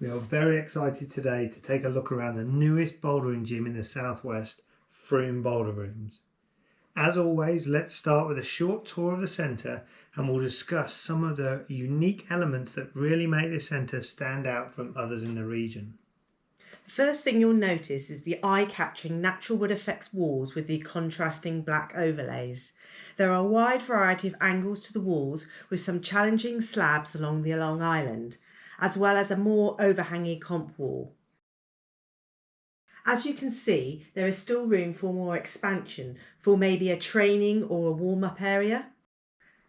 We are very excited today to take a look around the newest bouldering gym in the southwest, Frome Boulder Rooms. As always, let's start with a short tour of the centre and we'll discuss some of the unique elements that really make this centre stand out from others in the region. The first thing you'll notice is the eye-catching natural wood effects walls with the contrasting black overlays. There are a wide variety of angles to the walls with some challenging slabs along the Long Island, as well as a more overhanging comp wall. As you can see, there is still room for more expansion for maybe a training or a warm-up area.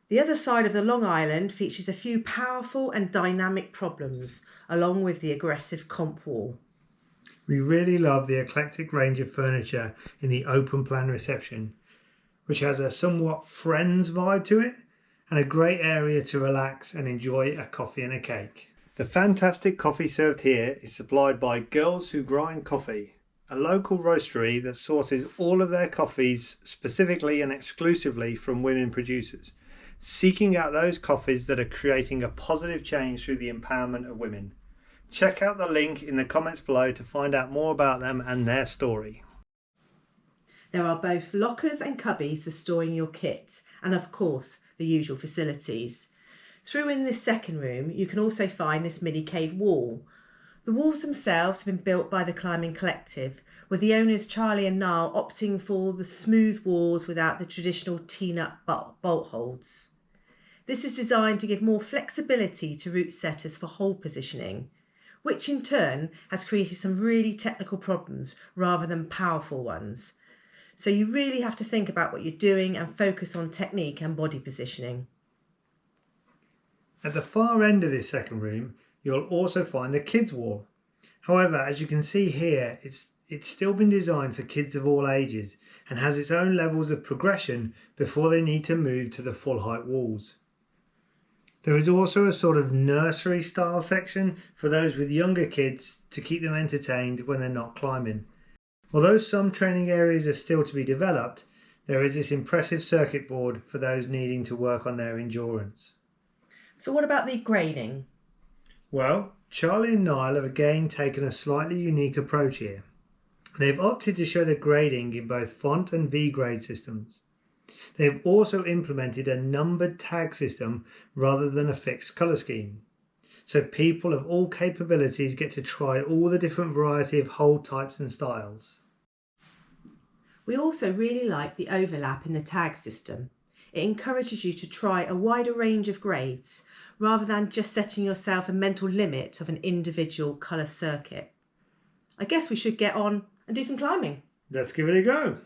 The other side of the Long Island features a few powerful and dynamic problems, along with the aggressive comp wall. We really love the eclectic range of furniture in the open plan reception, which has a somewhat friends vibe to it and a great area to relax and enjoy a coffee and a cake. The fantastic coffee served here is supplied by Girls Who Grind Coffee, a local roastery that sources all of their coffees specifically and exclusively from women producers, seeking out those coffees that are creating a positive change through the empowerment of women. Check out the link in the comments below to find out more about them and their story. There are both lockers and cubbies for storing your kit, and of course the usual facilities. Through in this second room you can also find this mini cave wall. The walls themselves have been built by the Climbing Collective, with the owners Charlie and Niall opting for the smooth walls without the traditional T-nut bolt holds. This is designed to give more flexibility to route setters for hold positioning, which in turn has created some really technical problems rather than powerful ones. So you really have to think about what you're doing and focus on technique and body positioning. At the far end of this second room, you'll also find the kids wall. However, as you can see here, it's still been designed for kids of all ages and has its own levels of progression before they need to move to the full height walls. There is also a sort of nursery style section for those with younger kids to keep them entertained when they're not climbing. Although some training areas are still to be developed, there is this impressive circuit board for those needing to work on their endurance. So what about the grading? Well, Charlie and Niall have again taken a slightly unique approach here. They've opted to show the grading in both font and V-grade systems. They have also implemented a numbered tag system rather than a fixed colour scheme. So people of all capabilities get to try all the different variety of hold types and styles. We also really like the overlap in the tag system. It encourages you to try a wider range of grades rather than just setting yourself a mental limit of an individual colour circuit. I guess we should get on and do some climbing. Let's give it a go.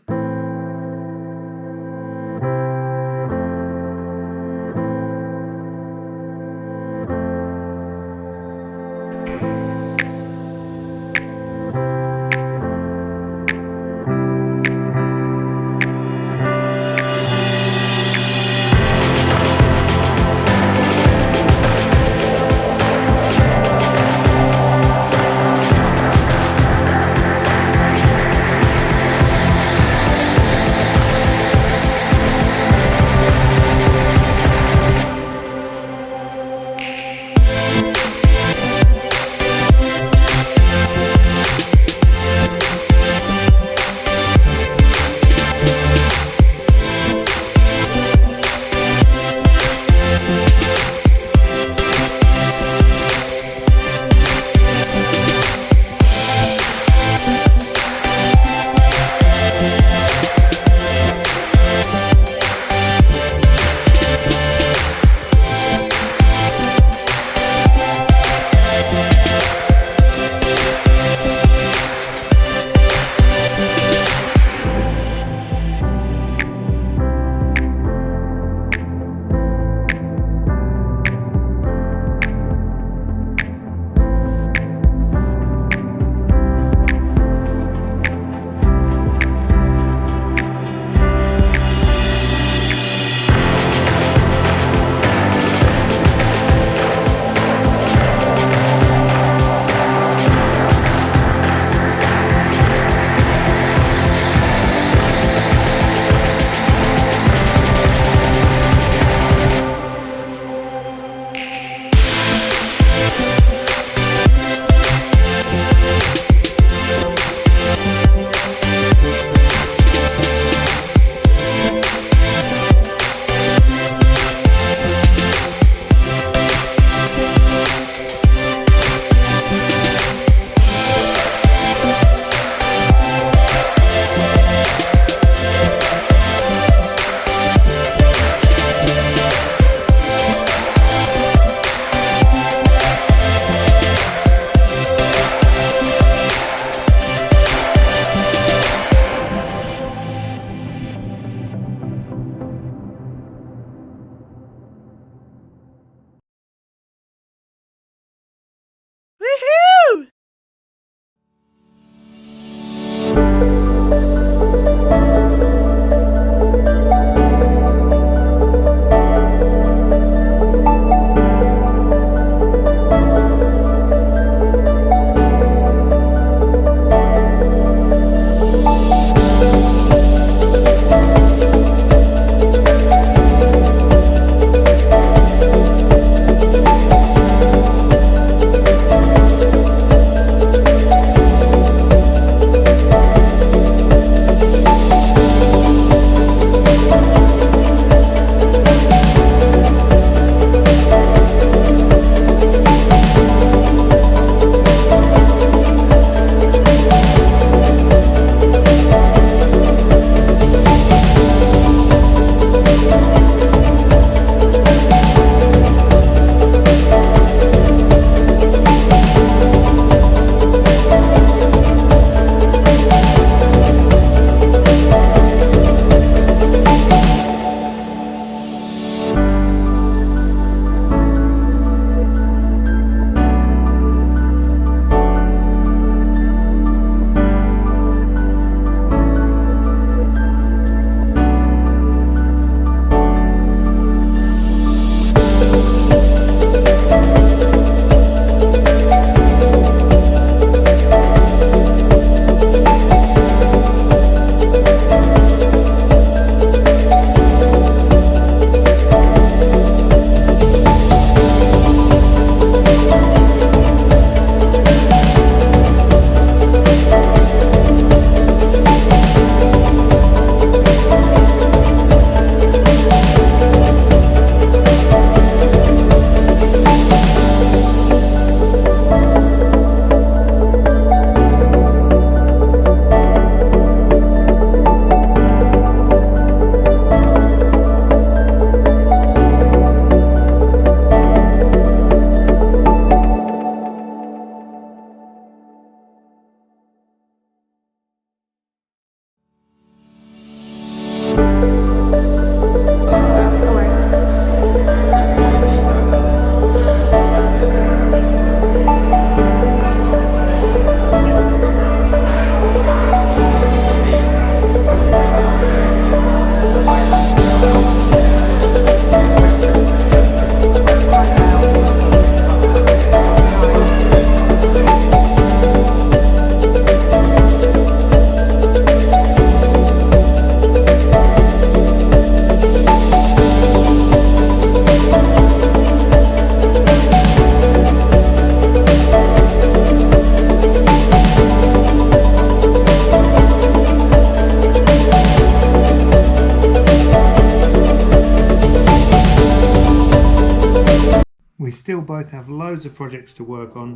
of projects to work on.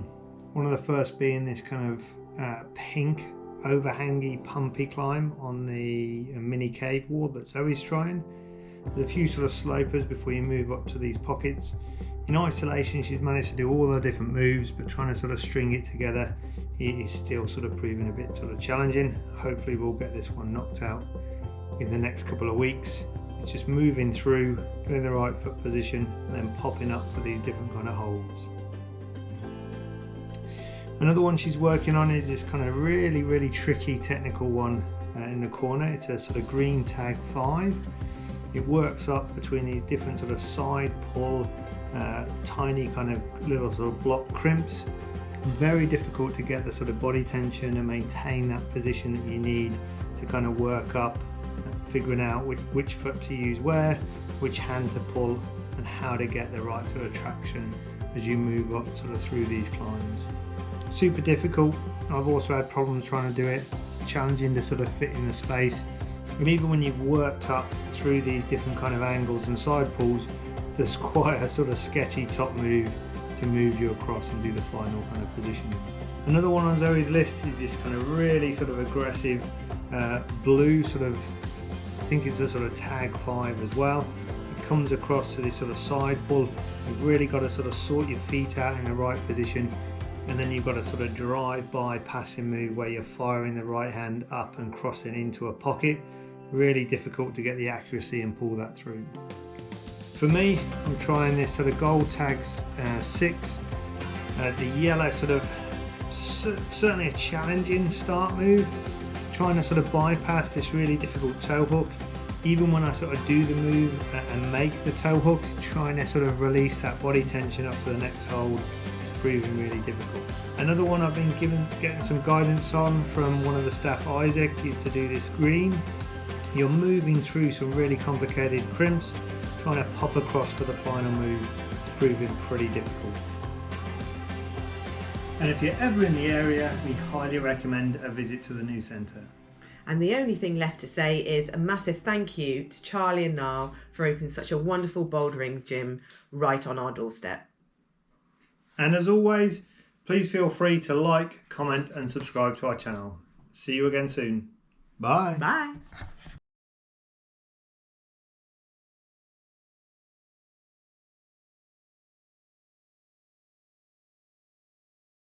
One of the first being this kind of pink overhangy pumpy climb on the mini cave wall that Zoe's trying. There's a few sort of slopers before you move up to these pockets. In isolation she's managed to do all her different moves, but trying to sort of string it together it is still sort of proving a bit sort of challenging. Hopefully we'll get this one knocked out in the next couple of weeks. It's just moving through, getting the right foot position and then popping up for these different kind of holes. Another one she's working on is this kind of really tricky technical one in the corner. It's a sort of green tag 5. It works up between these different sort of side pull, tiny kind of little sort of block crimps. Very difficult to get the sort of body tension and maintain that position that you need to kind of work up, figuring out which foot to use where, which hand to pull, and how to get the right sort of traction as you move up sort of through these climbs. Super difficult. I've also had problems trying to do it. It's challenging to sort of fit in the space, and even when you've worked up through these different kind of angles and side pulls, there's quite a sort of sketchy top move to move you across and do the final kind of positioning. Another one on Zoe's list is this kind of really sort of aggressive blue sort of, I think it's a sort of tag 5 as well. It comes across to this sort of side pull. You've really got to sort of sort your feet out in the right position, and then you've got a sort of drive-by passing move where you're firing the right hand up and crossing into a pocket. Really difficult to get the accuracy and pull that through. For me, I'm trying this sort of gold tags 6. The yellow sort of, certainly a challenging start move. Trying to sort of bypass this really difficult toe hook. Even when I sort of do the move and make the toe hook, trying to sort of release that body tension up to the next hold, it's proving really difficult. Another one I've been getting some guidance on from one of the staff, Isaac, is to do this green. You're moving through some really complicated crimps, trying to pop across for the final move. It's proving pretty difficult. And if you're ever in the area, we highly recommend a visit to the new centre. And the only thing left to say is a massive thank you to Charlie and Niall for opening such a wonderful bouldering gym right on our doorstep. And as always, please feel free to like, comment and subscribe to our channel. See you again soon. Bye. Bye.